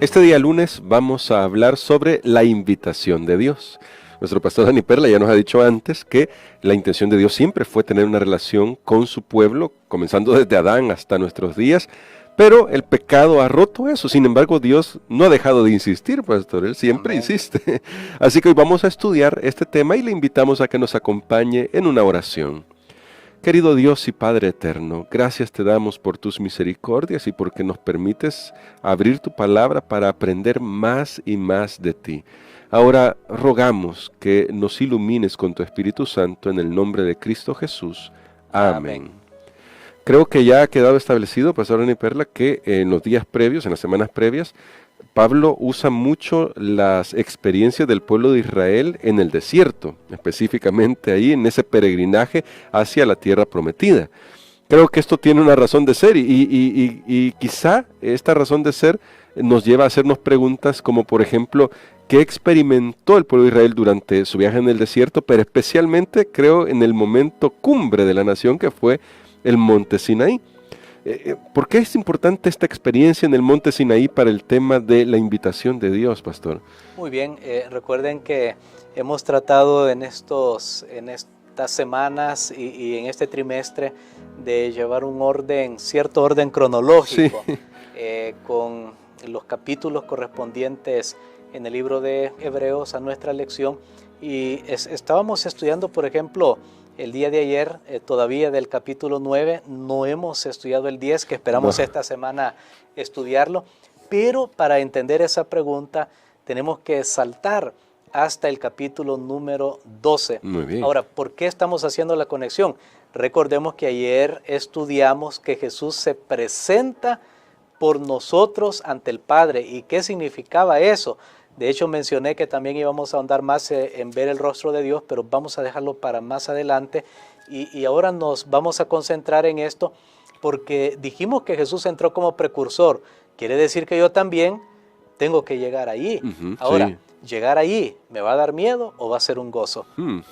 Este día lunes vamos a hablar sobre la invitación de Dios. Nuestro pastor Dani Perla ya nos ha dicho antes que la intención de Dios siempre fue tener una relación con su pueblo, comenzando desde Adán hasta nuestros días, pero el pecado ha roto eso. Sin embargo, Dios no ha dejado de insistir, pastor, Él siempre Amén. insiste. Así que hoy vamos a estudiar este tema y le invitamos a que nos acompañe en una oración. Querido Dios y Padre eterno, gracias te damos por tus misericordias y porque nos permites abrir tu palabra para aprender más y más de ti. Ahora rogamos que nos ilumines con tu Espíritu Santo en el nombre de Cristo Jesús. Amén. Amén. Creo que ya ha quedado establecido, pastor Dani Perla, que en los días previos, en las semanas previas, Pablo usa mucho las experiencias del pueblo de Israel en el desierto, específicamente ahí en ese peregrinaje hacia la tierra prometida. Creo que esto tiene una razón de ser y quizá esta razón de ser nos lleva a hacernos preguntas como por ejemplo, ¿qué experimentó el pueblo de Israel durante su viaje en el desierto? Pero especialmente creo en el momento cumbre de la nación que fue el monte Sinaí. ¿Por qué es importante esta experiencia en el monte Sinaí para el tema de la invitación de Dios, pastor? Muy bien, recuerden que hemos tratado en estas semanas y en este trimestre de llevar un orden, cierto orden cronológico, Sí. con los capítulos correspondientes en el libro de Hebreos a nuestra lección. Y estábamos estudiando, por ejemplo, el día de ayer, todavía del capítulo 9, no hemos estudiado el 10, que esperamos esta semana estudiarlo, pero para entender esa pregunta tenemos que saltar hasta el capítulo número 12. Muy bien. Ahora, ¿por qué estamos haciendo la conexión? Recordemos que ayer estudiamos que Jesús se presenta por nosotros ante el Padre. ¿Y qué significaba eso? De hecho, mencioné que también íbamos a ahondar más en ver el rostro de Dios, pero vamos a dejarlo para más adelante. Y ahora nos vamos a concentrar en esto porque dijimos que Jesús entró como precursor. Quiere decir que yo también tengo que llegar ahí. Ahora, sí. llegar ahí, ¿me va a dar miedo o va a ser un gozo?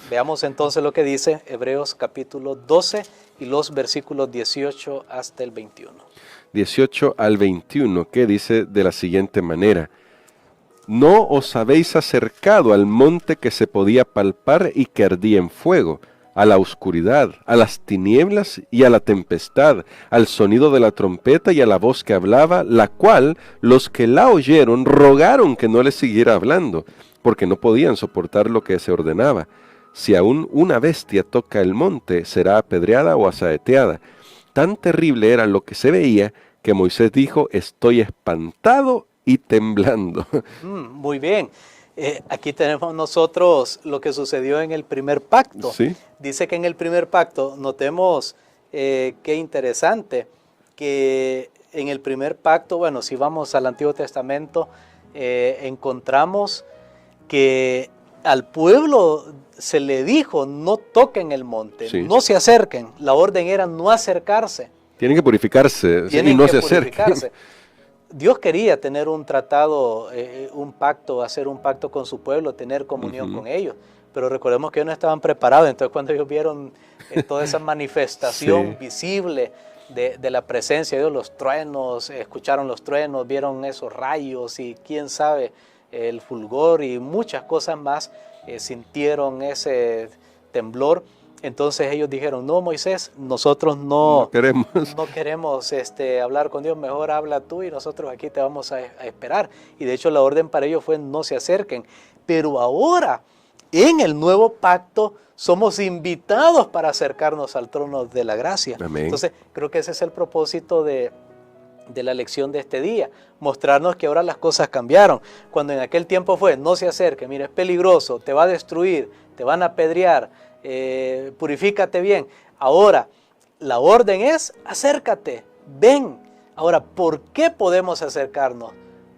Veamos entonces lo que dice Hebreos capítulo 12 y los versículos 18 hasta el 21. 18 al 21, que dice de la siguiente manera: No os habéis acercado al monte que se podía palpar y que ardía en fuego, a la oscuridad, a las tinieblas y a la tempestad, al sonido de la trompeta y a la voz que hablaba, la cual los que la oyeron rogaron que no les siguiera hablando, porque no podían soportar lo que se ordenaba. Si aún una bestia toca el monte, será apedreada o asaeteada. Tan terrible era lo que se veía que Moisés dijo: estoy espantado y temblando. Muy bien. Aquí tenemos nosotros lo que sucedió en el primer pacto. ¿Sí? Dice que en el primer pacto, notemos qué interesante, que en el primer pacto, bueno, si vamos al Antiguo Testamento, encontramos que al pueblo se le dijo: no toquen el monte, Sí. no se acerquen. La orden era no acercarse. Tienen que purificarse Tienen y no que se acerquen. purificarse. Dios quería tener un tratado, un pacto, hacer un pacto con su pueblo, tener comunión con ellos. Pero recordemos que ellos no estaban preparados. Entonces, cuando ellos vieron toda esa manifestación visible de la presencia de Dios, los truenos, escucharon los truenos, vieron esos rayos y quién sabe, el fulgor y muchas cosas más, sintieron ese temblor. Entonces ellos dijeron: no, Moisés, nosotros no queremos hablar con Dios, mejor habla tú y nosotros aquí te vamos a esperar. Y de hecho la orden para ellos fue: no se acerquen. Pero ahora, en el nuevo pacto, somos invitados para acercarnos al trono de la gracia. Amén. Entonces creo que ese es el propósito de la lección de este día, mostrarnos que ahora las cosas cambiaron. Cuando en aquel tiempo fue: no se acerque, mira, es peligroso, te va a destruir, te van a apedrear, purifícate bien. Ahora la orden es: acércate, ven. Ahora, ¿por qué podemos acercarnos?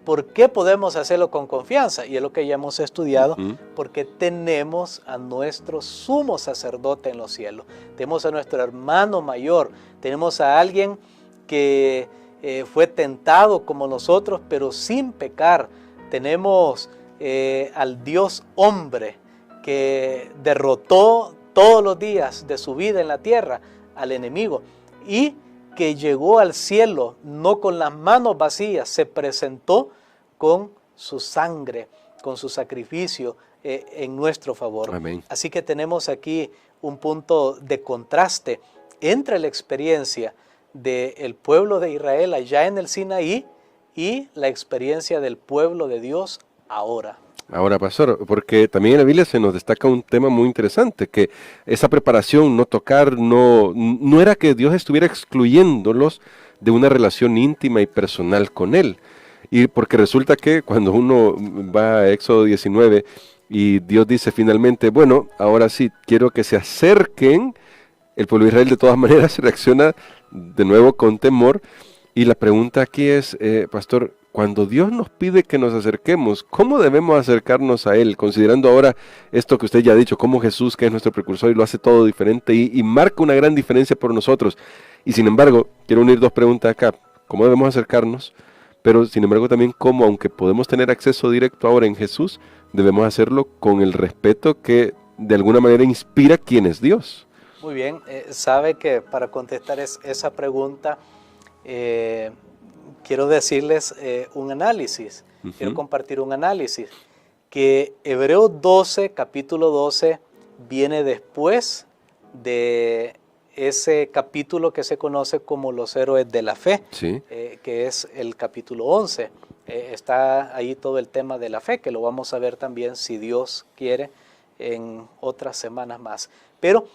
¿Por qué podemos hacerlo con confianza? Y es lo que ya hemos estudiado, porque tenemos a nuestro sumo sacerdote en los cielos, tenemos a nuestro hermano mayor, tenemos a alguien que fue tentado como nosotros, pero sin pecar. Tenemos al Dios hombre que derrotó todos los días de su vida en la tierra al enemigo y que llegó al cielo no con las manos vacías, se presentó con su sangre, con su sacrificio en nuestro favor. Amén. Así que tenemos aquí un punto de contraste entre la experiencia del pueblo de Israel allá en el Sinaí y la experiencia del pueblo de Dios ahora. Ahora, pastor, porque también en la Biblia se nos destaca un tema muy interesante, que esa preparación, no tocar, no era que Dios estuviera excluyéndolos de una relación íntima y personal con Él. Y porque resulta que cuando uno va a Éxodo 19 y Dios dice finalmente, bueno, ahora sí, quiero que se acerquen, el pueblo de Israel de todas maneras reacciona de nuevo con temor. Y la pregunta aquí es, pastor, cuando Dios nos pide que nos acerquemos, ¿cómo debemos acercarnos a Él? Considerando ahora esto que usted ya ha dicho, cómo Jesús, que es nuestro precursor y lo hace todo diferente y marca una gran diferencia por nosotros. Y sin embargo, quiero unir dos preguntas acá. ¿Cómo debemos acercarnos? Pero sin embargo también cómo, aunque podemos tener acceso directo ahora en Jesús, debemos hacerlo con el respeto que de alguna manera inspira quién es Dios. Muy bien, sabe que para contestar esa pregunta, quiero decirles un análisis, quiero compartir un análisis, que Hebreos 12, capítulo 12, viene después de ese capítulo que se conoce como los héroes de la fe, Sí. que es el capítulo 11. Está ahí todo el tema de la fe, que lo vamos a ver también, si Dios quiere, en otras semanas más. Pero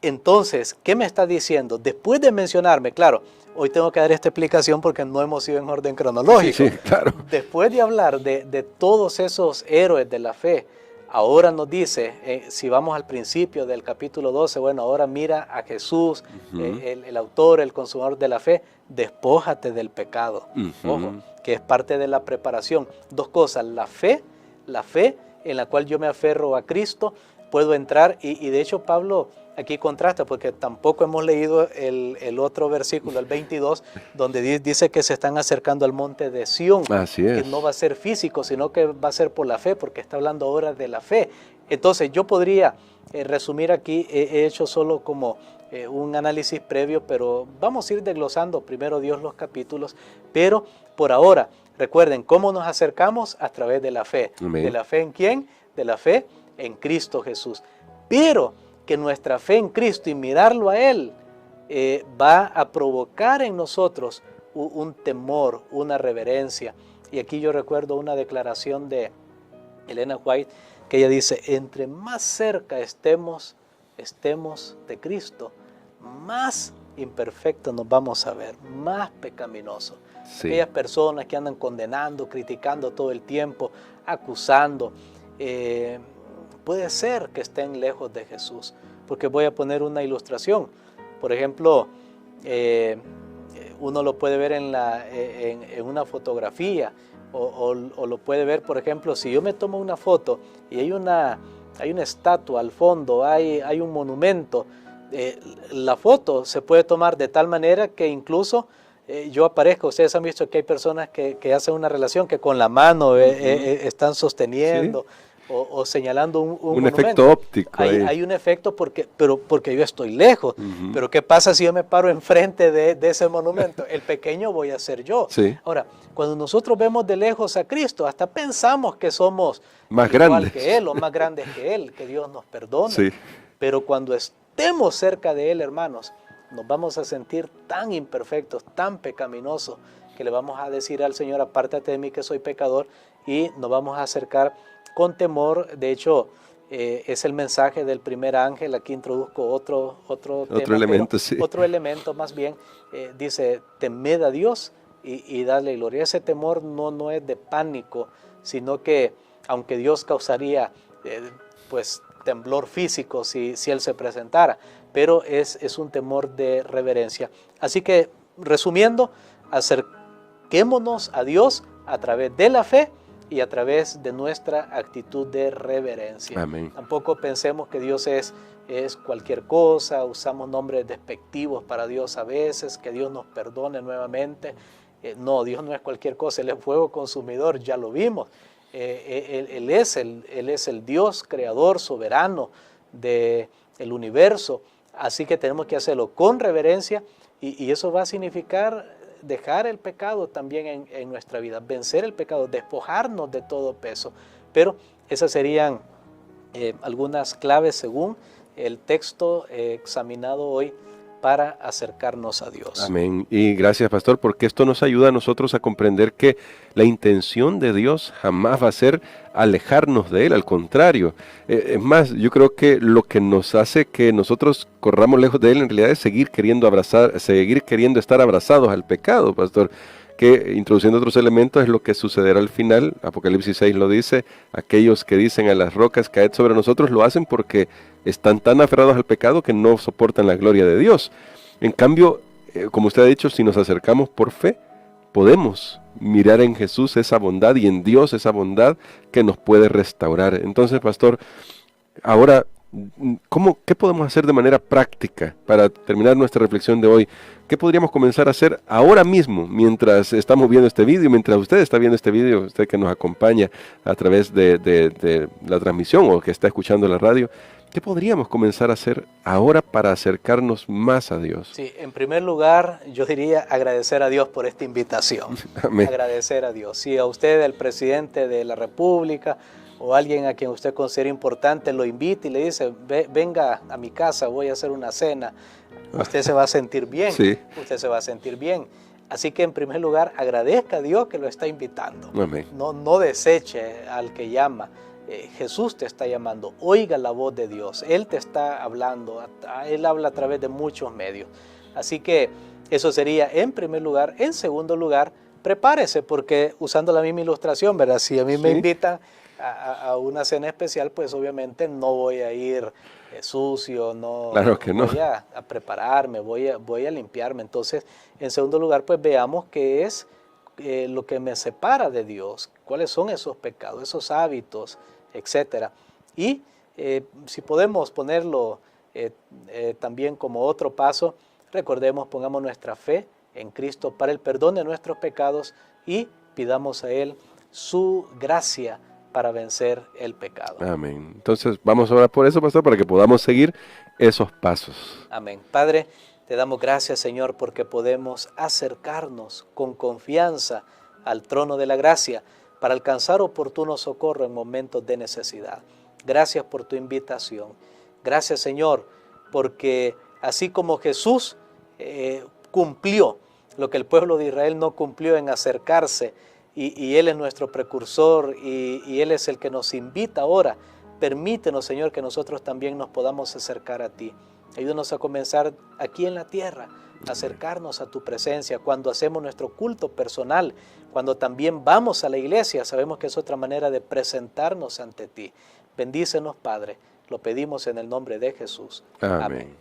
entonces, ¿qué me está diciendo? Después de mencionarme, claro, hoy tengo que dar esta explicación porque no hemos ido en orden cronológico. Sí, claro. Después de hablar de todos esos héroes de la fe, ahora nos dice, si vamos al principio del capítulo 12, bueno, ahora mira a Jesús, el autor, el consumador de la fe, despójate del pecado. Ojo, que es parte de la preparación. Dos cosas, la fe en la cual yo me aferro a Cristo, puedo entrar, y de hecho Pablo aquí contrasta, porque tampoco hemos leído el otro versículo, el 22, donde dice que se están acercando al monte de Sión. Así es. Que no va a ser físico, sino que va a ser por la fe, porque está hablando ahora de la fe. Entonces yo podría resumir aquí, he hecho solo como un análisis previo, pero vamos a ir desglosando primero Dios los capítulos, pero por ahora, recuerden, ¿cómo nos acercamos? A través de la fe. Amén. ¿De la fe en quién? De la fe en Cristo Jesús. Pero que nuestra fe en Cristo y mirarlo a Él va a provocar en nosotros un temor, una reverencia. Y aquí yo recuerdo una declaración de Elena White, que ella dice, entre más cerca estemos de Cristo, más imperfectos nos vamos a ver, más pecaminosos. Sí. Aquellas personas que andan condenando, criticando todo el tiempo, acusando, puede ser que estén lejos de Jesús, porque voy a poner una ilustración. Por ejemplo, uno lo puede ver en una fotografía, o lo puede ver, por ejemplo, si yo me tomo una foto y hay una estatua al fondo, hay un monumento, la foto se puede tomar de tal manera que incluso yo aparezco. Ustedes han visto que hay personas que hacen una relación que con la mano están sosteniendo. ¿Sí? O señalando un monumento. Efecto óptico. Hay un efecto porque yo estoy lejos. Pero ¿qué pasa si yo me paro enfrente de ese monumento? El pequeño voy a ser yo. Sí. Ahora, cuando nosotros vemos de lejos a Cristo, hasta pensamos que somos más igual grandes que Él o más grandes que Él, que Dios nos perdone. Sí. Pero cuando estemos cerca de Él, hermanos, nos vamos a sentir tan imperfectos, tan pecaminosos, que le vamos a decir al Señor, apártate de mí que soy pecador, y nos vamos a acercar con temor. De hecho, es el mensaje del primer ángel. Aquí introduzco otro tema, elemento, sí. Otro elemento más bien. Dice, temed a Dios y dadle gloria. Ese temor no es de pánico, sino que, aunque Dios causaría pues temblor físico si Él se presentara, pero es un temor de reverencia. Así que, resumiendo, acerquémonos a Dios a través de la fe y a través de nuestra actitud de reverencia. Amén. Tampoco pensemos que Dios es cualquier cosa, usamos nombres despectivos para Dios a veces, que Dios nos perdone nuevamente. No, Dios no es cualquier cosa, Él es fuego consumidor, ya lo vimos. Él es el Dios creador, soberano del universo, así que tenemos que hacerlo con reverencia, y eso va a significar dejar el pecado también en nuestra vida, vencer el pecado, despojarnos de todo peso. Pero esas serían algunas claves según el texto examinado hoy para acercarnos a Dios. Amén. Y gracias, pastor, porque esto nos ayuda a nosotros a comprender que la intención de Dios jamás va a ser alejarnos de Él, al contrario. Es más, yo creo que lo que nos hace que nosotros corramos lejos de Él en realidad es seguir queriendo estar abrazados al pecado, pastor. Que introduciendo otros elementos es lo que sucederá al final. Apocalipsis 6 lo dice: aquellos que dicen a las rocas caed sobre nosotros, lo hacen porque están tan aferrados al pecado que no soportan la gloria de Dios. En cambio, como usted ha dicho, si nos acercamos por fe, podemos mirar en Jesús esa bondad y en Dios esa bondad que nos puede restaurar. Entonces, pastor, ahora, ¿qué podemos hacer de manera práctica para terminar nuestra reflexión de hoy? ¿Qué podríamos comenzar a hacer ahora mismo, mientras estamos viendo este vídeo, mientras usted está viendo este vídeo, usted que nos acompaña a través de la transmisión o que está escuchando la radio? ¿Qué podríamos comenzar a hacer ahora para acercarnos más a Dios? Sí, en primer lugar, yo diría agradecer a Dios por esta invitación. Amén. Agradecer a Dios. Si a usted, el presidente de la República, o alguien a quien usted considera importante, lo invita y le dice: venga a mi casa, voy a hacer una cena, usted se va a sentir bien. Sí. Usted se va a sentir bien. Así que en primer lugar, agradezca a Dios que lo está invitando. Amén. No deseche al que llama. Jesús te está llamando, oiga la voz de Dios, Él te está hablando, Él habla a través de muchos medios. Así que eso sería en primer lugar. En segundo lugar, prepárese, porque usando la misma ilustración, ¿verdad? Si a mí me invitan a una cena especial, pues obviamente no voy a ir sucio, claro que no. Voy a prepararme, voy a limpiarme. Entonces, en segundo lugar, pues veamos qué es lo que me separa de Dios, cuáles son esos pecados, esos hábitos, etcétera. Y si podemos ponerlo también como otro paso, recordemos, pongamos nuestra fe en Cristo para el perdón de nuestros pecados y pidamos a Él su gracia para vencer el pecado. Amén. Entonces vamos a orar por eso, pastor, para que podamos seguir esos pasos. Amén. Padre, te damos gracias, Señor, porque podemos acercarnos con confianza al trono de la gracia para alcanzar oportuno socorro en momentos de necesidad. Gracias por tu invitación. Gracias, Señor, porque así como Jesús cumplió lo que el pueblo de Israel no cumplió en acercarse, y Él es nuestro precursor y Él es el que nos invita ahora, permítenos, Señor, que nosotros también nos podamos acercar a ti. Ayúdanos a comenzar aquí en la tierra, a acercarnos a tu presencia cuando hacemos nuestro culto personal, cuando también vamos a la iglesia. Sabemos que es otra manera de presentarnos ante ti. Bendícenos, Padre. Lo pedimos en el nombre de Jesús. Amén.